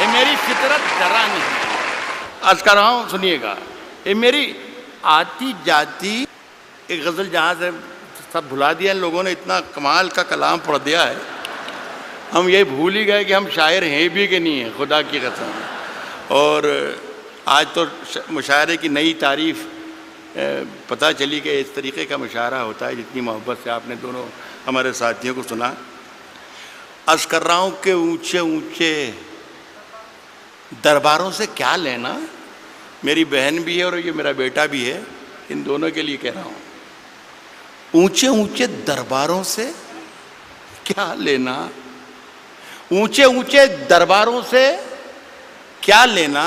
ये मेरी फितरत जरा नहीं। आज कर रहा हूँ, सुनिएगा। ये मेरी आती जाती एक गज़ल जहाँ से सब भुला दिया इन लोगों ने, इतना कमाल का कलाम पढ़ दिया है, हम ये भूल ही गए कि हम शायर हैं भी कि नहीं हैं, खुदा की कसम। और आज तो मुशायरे की नई तारीफ़ पता चली कि इस तरीक़े का मुशायरा होता है, जितनी मोहब्बत से आपने दोनों हमारे साथियों को सुना। अर्ज़ कर रहा हूँ कि ऊंचे ऊंचे दरबारों से क्या लेना, मेरी बहन भी है और ये मेरा बेटा भी है, इन दोनों के लिए कह रहा हूँ। ऊंचे ऊंचे दरबारों से क्या लेना, ऊंचे ऊंचे दरबारों से क्या लेना,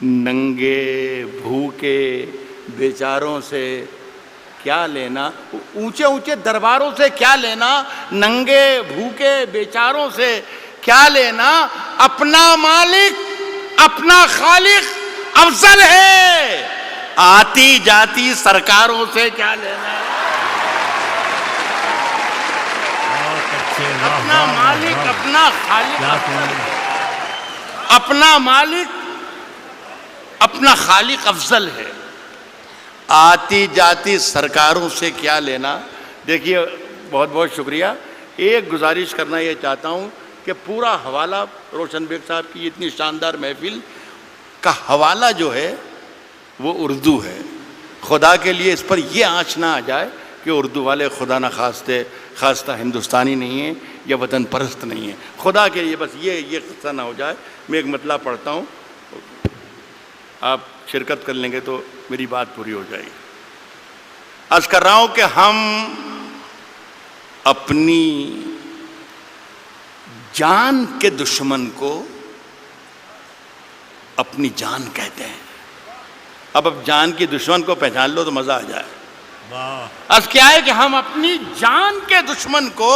नंगे भूखे बेचारों से क्या लेना। ऊंचे ऊंचे दरबारों से क्या लेना, नंगे भूखे बेचारों से क्या लेना, अपना मालिक अपना खालिक अफजल है, आती जाती सरकारों से क्या लेना। अपना मालिक अपना खालिक, अपना मालिक अपना खालिक अफजल है, आती जाती सरकारों से क्या लेना। देखिए, बहुत बहुत शुक्रिया। एक गुजारिश करना ये चाहता हूँ कि पूरा हवाला रोशन बेग साहब की इतनी शानदार महफिल का हवाला जो है वो उर्दू है। खुदा के लिए इस पर ये आँच ना आ जाए कि उर्दू वाले खुदा न खास्ता हिंदुस्तानी नहीं है या वतन परस्त नहीं है। खुदा के लिए बस ये किस्सा ना हो जाए। मैं एक मतला पढ़ता हूँ, आप शिरकत कर लेंगे तो मेरी बात पूरी हो जाएगी। अर्ज़ कर रहा हूँ कि हम अपनी जान के दुश्मन को अपनी जान कहते हैं। अब जान के दुश्मन को पहचान लो तो मजा आ जाए। अर्ज़ क्या है कि हम अपनी जान के दुश्मन को,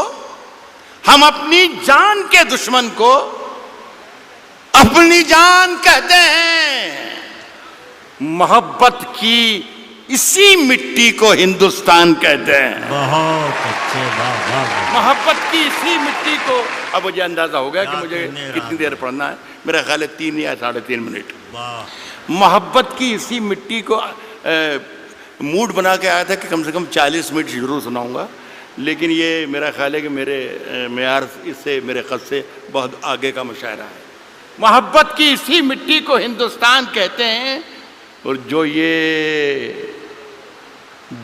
हम अपनी जान के दुश्मन को अपनी जान कहते हैं। मोहब्बत की इसी मिट्टी को हिंदुस्तान कहते हैं। बहुत अच्छे, मोहब्बत की इसी मिट्टी को। अब मुझे अंदाजा हो गया कि मुझे कितनी देर पढ़ना है। मेरा ख्याल है 3 या 3.5 मिनट। मोहब्बत की इसी मिट्टी को मूड बना के आया था कि कम से कम 40 मिनट जरूर सुनाऊंगा, लेकिन ये मेरा ख्याल है कि मेरे मेयार इससे, मेरे क़द से बहुत आगे का मुशायरा है। मोहब्बत की इसी मिट्टी को हिंदुस्तान कहते हैं, और जो ये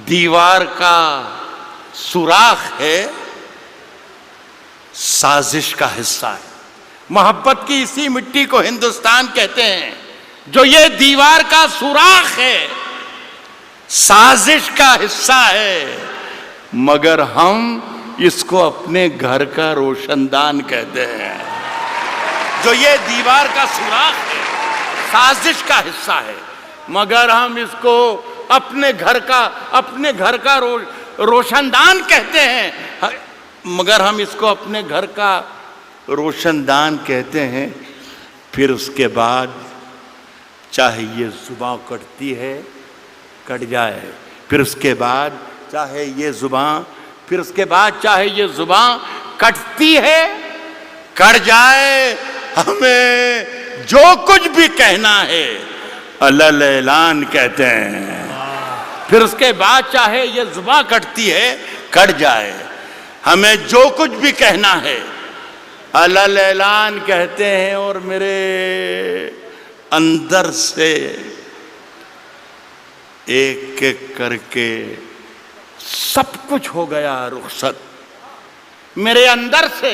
दीवार का सुराख है साजिश का हिस्सा है। मोहब्बत की इसी मिट्टी को हिंदुस्तान कहते हैं, जो ये दीवार का सुराख है साजिश का हिस्सा है, मगर हम इसको अपने घर का रोशनदान कहते हैं। जो ये दीवार का सुराख है साजिश का हिस्सा है, मगर हम इसको अपने घर का रोशनदान कहते हैं। मगर हम इसको अपने घर का रोशनदान कहते हैं। फिर उसके बाद चाहे ये जुबां कटती है कट जाए, फिर उसके बाद चाहे ये जुबां, फिर उसके बाद चाहे ये जुबां कटती है कट जाए, हमें जो कुछ भी कहना है अल्ल ऐलान कहते हैं। फिर उसके बाद चाहे ये जुबां कटती है कट जाए, हमें जो कुछ भी कहना है अल्ल ऐलान कहते हैं। और मेरे अंदर से एक एक करके सब कुछ हो गया रुखसत, मेरे अंदर से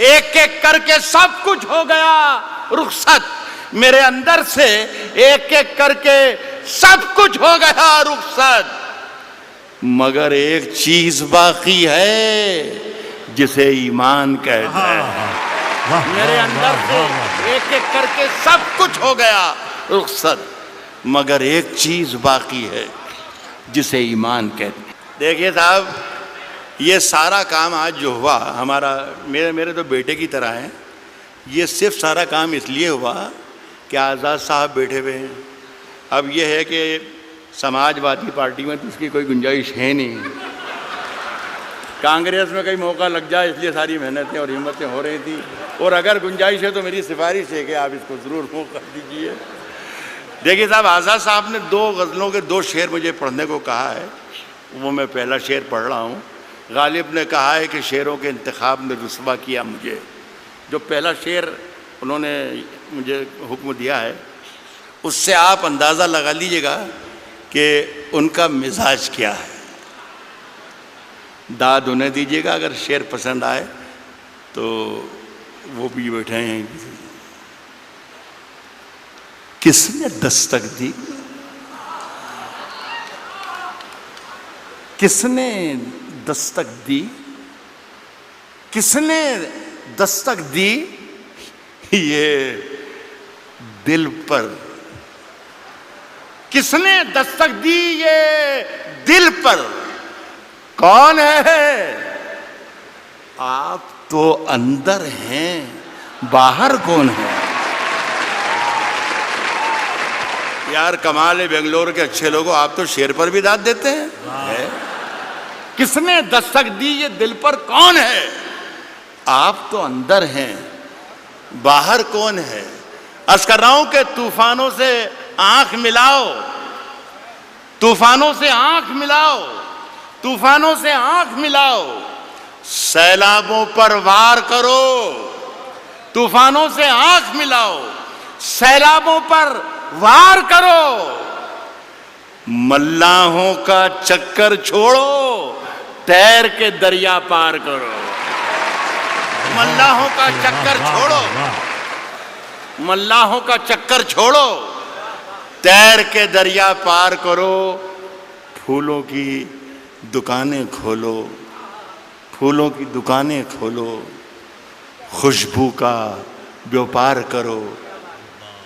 एक एक करके सब कुछ हो गया रुखसत, मेरे अंदर से एक एक करके सब कुछ हो गया रुखसत, मगर एक चीज बाकी है जिसे ईमान कहते हैं। मेरे अंदर से एक एक करके सब कुछ हो गया रुखसत, मगर एक चीज बाकी है जिसे ईमान कहते हैं। देखिए साहब, ये सारा काम आज जो हुआ हमारा, मेरे तो बेटे की तरह है। ये सिर्फ सारा काम इसलिए हुआ कि आज़ाद साहब बैठे हुए हैं। अब ये है कि समाजवादी पार्टी में तो उसकी कोई गुंजाइश है नहीं। कांग्रेस में कहीं मौका लग जाए इसलिए सारी मेहनतें और हिम्मतें हो रही थी। और अगर गुंजाइश है तो मेरी सिफारिश है कि आप इसको ज़रूर मौका दीजिए। देखिए साहब, आज़ाद साहब ने 2 गज़लों के 2 शेर मुझे पढ़ने को कहा है, वो मैं पहला शेर पढ़ रहा हूँ। गालिब ने कहा है कि शेरों के इंतखाब में रुस्वा किया मुझे। जो पहला शेर उन्होंने मुझे हुक्म दिया है, उससे आप अंदाज़ा लगा लीजिएगा कि उनका मिजाज क्या है। दाद उन्हें दीजिएगा, अगर शेर पसंद आए तो वो भी बैठे हैं। किसने दस्तक दी, किसने दस्तक दी, किसने दस्तक दी ये दिल पर, किसने दस्तक दी ये दिल पर, कौन है? आप तो अंदर हैं, बाहर कौन है? यार कमाल है बेंगलोर के अच्छे लोगों, आप तो शेर पर भी दाद देते हैं। है? किसने दस्तक दी ये दिल पर, कौन है? आप तो अंदर हैं, बाहर कौन है? अर्ज कर रहा हूं कि तूफानों से आंख मिलाओ, तूफानों से आंख मिलाओ, तूफानों से आंख मिलाओ, सैलाबों पर वार करो। तूफानों से आंख मिलाओ, सैलाबों पर वार करो। मल्लाहों का चक्कर छोड़ो, तैर के दरिया पार करो। मल्लाहों का चक्कर छोड़ो, मल्लाहों का चक्कर छोड़ो, तैर के दरिया पार करो। फूलों की दुकानें खोलो, फूलों की दुकानें खोलो, खुशबू का व्यापार करो।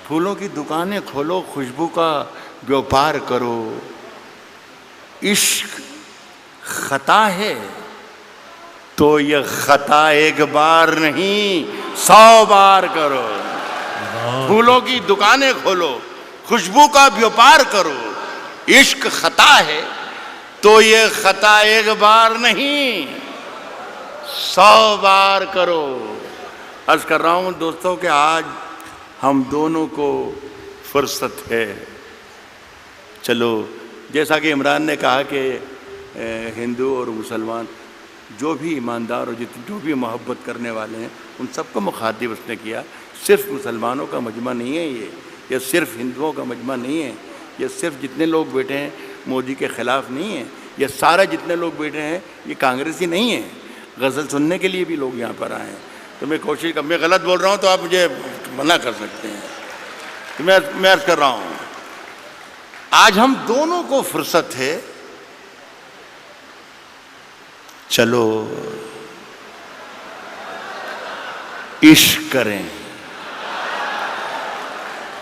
फूलों की दुकानें खोलो, खुशबू का व्यापार करो। इश्क खता है तो ये खता एक बार नहीं 100 बार करो। फूलों की दुकानें खोलो, खुशबू का व्यापार करो। इश्क खता है तो ये खता एक बार नहीं 100 बार करो। अर्ज कर रहा हूं दोस्तों कि आज हम दोनों को फुर्सत है। चलो, जैसा कि इमरान ने कहा कि हिंदू और मुसलमान जो भी ईमानदार और जो भी मोहब्बत करने वाले हैं उन सबको मुखातिब उसने किया। सिर्फ मुसलमानों का मजमा नहीं है ये सिर्फ हिंदुओं का मजमा नहीं है, ये सिर्फ जितने लोग बैठे हैं मोदी के ख़िलाफ़ नहीं है, ये सारे जितने लोग बैठे हैं ये कांग्रेसी नहीं है। गज़ल सुनने के लिए भी लोग यहाँ पर आए हैं। तो मैं कोशिश कर, मैं गलत बोल रहा हूँ तो आप मुझे मना कर सकते हैं। तो मैं अर्ज़ कर रहा हूँ आज हम दोनों को फुर्सत है, चलो इश्क करें।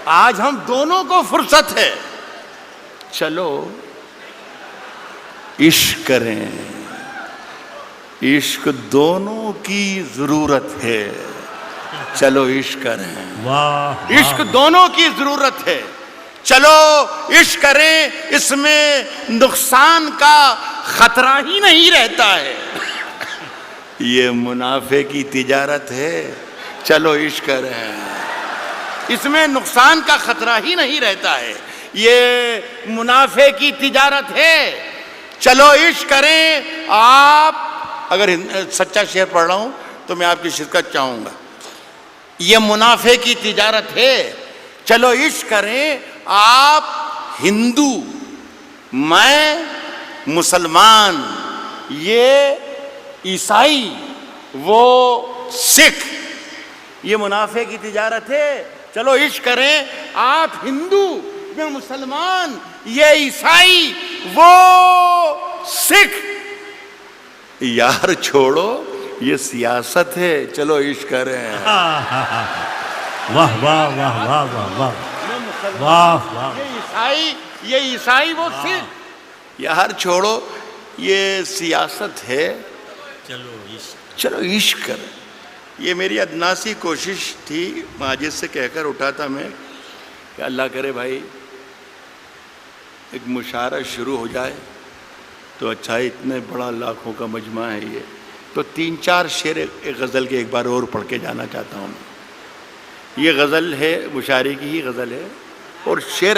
आज हम दोनों को फुर्सत है, चलो इश्क करें। इश्क दोनों की जरूरत है, चलो इश्क करें। वाह, इश्क दोनों की जरूरत है, चलो इश्क करें। इसमें नुकसान का खतरा ही नहीं रहता है। ये मुनाफे की तिजारत है, चलो इश्क करें। इसमें नुकसान का खतरा ही नहीं रहता है, ये मुनाफे की तिजारत है, चलो इश्क करें। आप अगर सच्चा शेर पढ़ रहा हूं तो मैं आपकी शिरकत चाहूंगा। ये मुनाफे की तिजारत है, चलो इश्क करें। आप हिंदू, मैं मुसलमान, ये ईसाई, वो सिख, ये मुनाफे की तिजारत है, चलो इश्क करें। आप हिंदू, मैं मुसलमान, ये ईसाई, वो सिख। यार छोड़ो ये सियासत है, चलो इश्क करें। वाह वाह वाह वाह वाह वाह वाह वाह। ये ईसाई वो सिख। यार छोड़ो ये सियासत है, चलो इश्क करें। ये मेरी अदनासी कोशिश थी, माजिद से कहकर उठा था मैं कि अल्लाह करे भाई एक मुशारा शुरू हो जाए तो अच्छा, इतने बड़ा लाखों का मजमा है ये, तो 3-4 शेर एक गज़ल के एक बार और पढ़ के जाना चाहता हूँ। ये गज़ल है, मुशायरे की ही गज़ल है और शेर